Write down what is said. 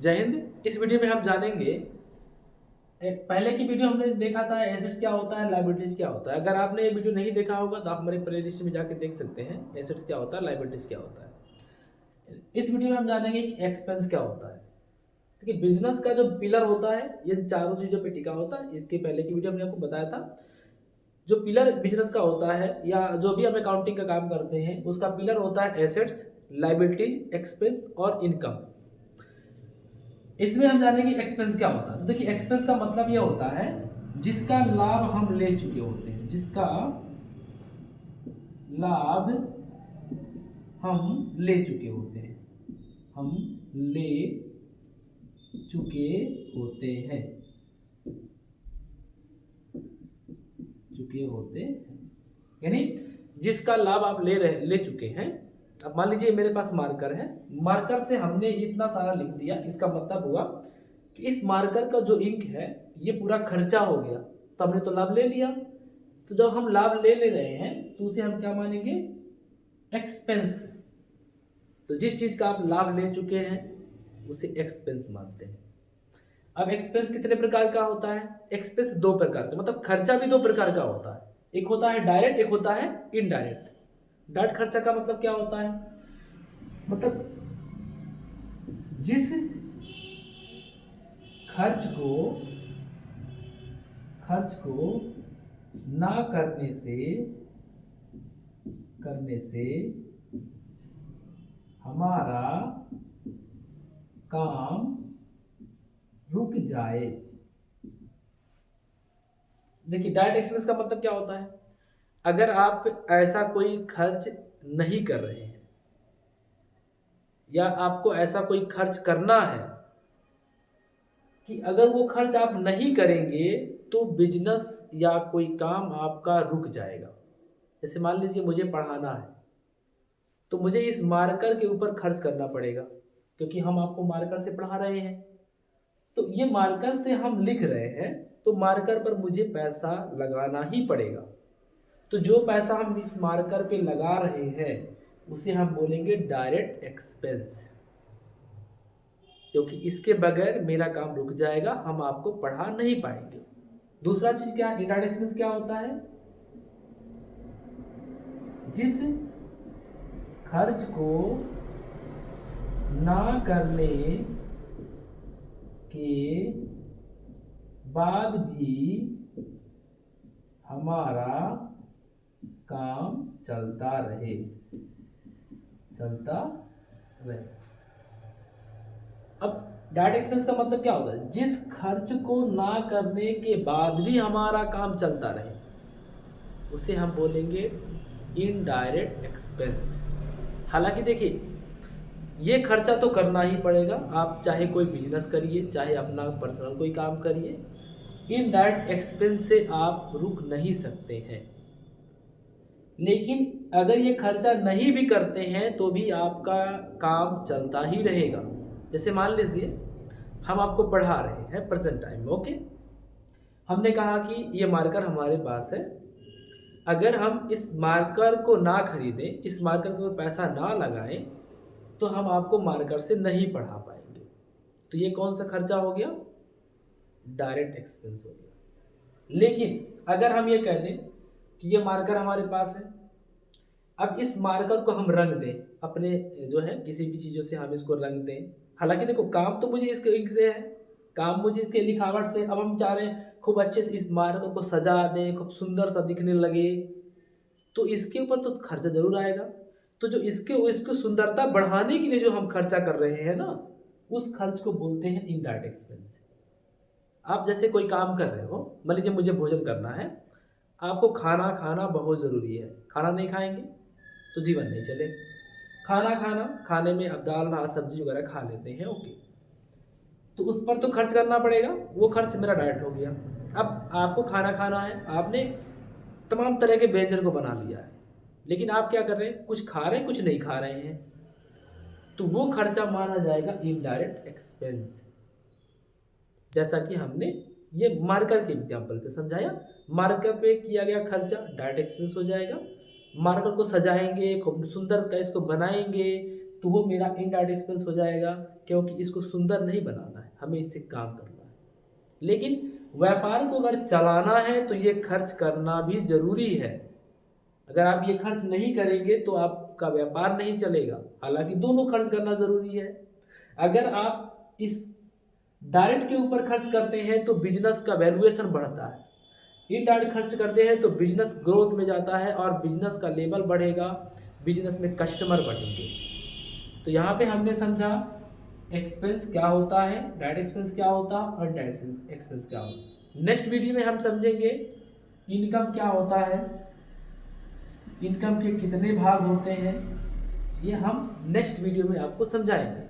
जय हिंद। इस वीडियो में हम जानेंगे, पहले की वीडियो हमने देखा था एसेट्स क्या होता है, लायबिलिटीज क्या होता है। अगर आपने ये वीडियो नहीं देखा होगा तो आप हमारे प्लेलिस्ट में जाके देख सकते हैं एसेट्स क्या होता है, लायबिलिटीज क्या होता है। इस वीडियो में हम जानेंगे कि एक्सपेंस क्या होता है। देखिए, बिजनेस का जो पिलर होता है ये चारों चीज़ों पे टिका होता है। इसके पहले की वीडियो हमने आपको बताया था, जो पिलर बिजनेस का होता है या जो भी हम अकाउंटिंग का काम करते हैं उसका पिलर होता है एसेट्स, लायबिलिटीज, एक्सपेंस और इनकम। इसमें हम जानेंगे एक्सपेंस क्या होता है। तो देखिए, एक्सपेंस का मतलब यह होता है जिसका लाभ हम ले चुके होते हैं, जिसका लाभ हम ले चुके होते हैं, हम ले चुके होते हैं, यानी जिसका लाभ आप ले चुके हैं। अब मान लीजिए मेरे पास मार्कर है, मार्कर से हमने इतना सारा लिख दिया, इसका मतलब हुआ कि इस मार्कर का जो इंक है ये पूरा खर्चा हो गया, तो हमने तो लाभ ले लिया। तो जब हम लाभ ले रहे हैं तो उसे हम क्या मानेंगे? एक्सपेंस। तो जिस चीज का आप लाभ ले चुके हैं उसे एक्सपेंस मानते हैं। अब एक्सपेंस कितने प्रकार का होता है? एक्सपेंस दो प्रकार का, मतलब खर्चा भी दो प्रकार का होता है। एक होता है डायरेक्ट, एक होता है इनडायरेक्ट। डायरेक्ट खर्चा का मतलब क्या होता है? मतलब जिस खर्च को ना करने से हमारा काम रुक जाए। देखिए, डायरेक्ट एक्सपेंस का मतलब क्या होता है? अगर आप ऐसा कोई खर्च नहीं कर रहे हैं या आपको ऐसा कोई खर्च करना है कि अगर वो खर्च आप नहीं करेंगे तो बिजनेस या कोई काम आपका रुक जाएगा। जैसे मान लीजिए मुझे पढ़ाना है तो मुझे इस मार्कर के ऊपर खर्च करना पड़ेगा, क्योंकि हम आपको मार्कर से पढ़ा रहे हैं। तो ये मार्कर से हम लिख रहे हैं तो मार्कर पर मुझे पैसा लगाना ही पड़ेगा। तो जो पैसा हम इस मार्कर पे लगा रहे हैं उसे हम बोलेंगे डायरेक्ट एक्सपेंस, क्योंकि इसके बगैर मेरा काम रुक जाएगा, हम आपको पढ़ा नहीं पाएंगे। दूसरा चीज क्या, इनडायरेक्ट एक्सपेंस क्या होता है? जिस खर्च को ना करने के बाद भी हमारा काम चलता रहे। अब डायरेक्ट एक्सपेंस का मतलब क्या होता है? जिस खर्च को ना करने के बाद भी हमारा काम चलता रहे उसे हम बोलेंगे इनडायरेक्ट एक्सपेंस। हालांकि देखिए, ये खर्चा तो करना ही पड़ेगा, आप चाहे कोई बिजनेस करिए चाहे अपना पर्सनल कोई काम करिए, इनडायरेक्ट एक्सपेंस से आप रुक नहीं सकते हैं। लेकिन अगर ये खर्चा नहीं भी करते हैं तो भी आपका काम चलता ही रहेगा। जैसे मान लीजिए हम आपको पढ़ा रहे हैं प्रेजेंट टाइम में, ओके। हमने कहा कि ये मार्कर हमारे पास है, अगर हम इस मार्कर को ना खरीदें, इस मार्कर के ऊपर पैसा ना लगाएं तो हम आपको मार्कर से नहीं पढ़ा पाएंगे। तो ये कौन सा खर्चा हो गया? डायरेक्ट एक्सपेंस हो गया। लेकिन अगर हम ये कह दें कि ये मार्कर हमारे पास है, अब इस मार्कर को हम रंग दें, अपने जो है किसी भी चीज़ों से हम इसको रंग दें। हालांकि देखो, काम तो मुझे इसके इंक से है, काम मुझे इसके लिखावट से। अब हम चाह रहे हैं खूब अच्छे से इस मार्कर को सजा दें, खूब सुंदर सा दिखने लगे, तो इसके ऊपर तो खर्चा जरूर आएगा। तो जो इसको सुंदरता बढ़ाने के लिए जो हम खर्चा कर रहे हैं ना, उस खर्च को बोलते हैं इनडायरेक्ट एक्सपेंस। आप जैसे कोई काम कर रहे हो, मान लीजिए मुझे भोजन करना है, आपको खाना खाना बहुत ज़रूरी है, खाना नहीं खाएंगे तो जीवन नहीं चलेगा। खाने में अब दाल भात सब्जी वगैरह खा लेते हैं, ओके, तो उस पर तो खर्च करना पड़ेगा, वो खर्च मेरा डायरेक्ट हो गया। अब आपको खाना खाना है, आपने तमाम तरह के व्यंजन को बना लिया है, लेकिन आप क्या कर रहे हैं? कुछ खा रहे हैं, कुछ नहीं खा रहे हैं, तो वो खर्चा माना जाएगा इनडायरेक्ट एक्सपेंस। जैसा कि हमने ये मार्कर के एग्जांपल पे समझाया, मार्कर पे किया गया खर्चा डायरेक्ट एक्सपेंस हो जाएगा। मार्कर को सजाएंगे, खूब सुंदर का इसको बनाएंगे तो वो मेरा इनडायरेक्ट एक्सपेंस हो जाएगा। क्योंकि इसको सुंदर नहीं बनाना है, हमें इससे काम करना है। लेकिन व्यापार को अगर चलाना है तो ये खर्च करना भी ज़रूरी है। अगर आप ये खर्च नहीं करेंगे तो आपका व्यापार नहीं चलेगा। हालांकि दोनों खर्च करना ज़रूरी है। अगर आप इस डायरेक्ट के ऊपर खर्च करते हैं तो बिजनेस का वैल्यूएशन बढ़ता है, इनडायरेक्ट खर्च करते हैं तो बिजनेस ग्रोथ में जाता है और बिजनेस का लेवल बढ़ेगा, बिजनेस में कस्टमर बढ़ेंगे। तो यहाँ पे हमने समझा एक्सपेंस क्या होता है, डायरेक्ट एक्सपेंस क्या होता है और इनडायरेक्ट एक्सपेंस क्या होता है। नेक्स्ट वीडियो में हम समझेंगे इनकम क्या होता है, इनकम के कितने भाग होते हैं, ये हम नेक्स्ट वीडियो में आपको समझाएंगे।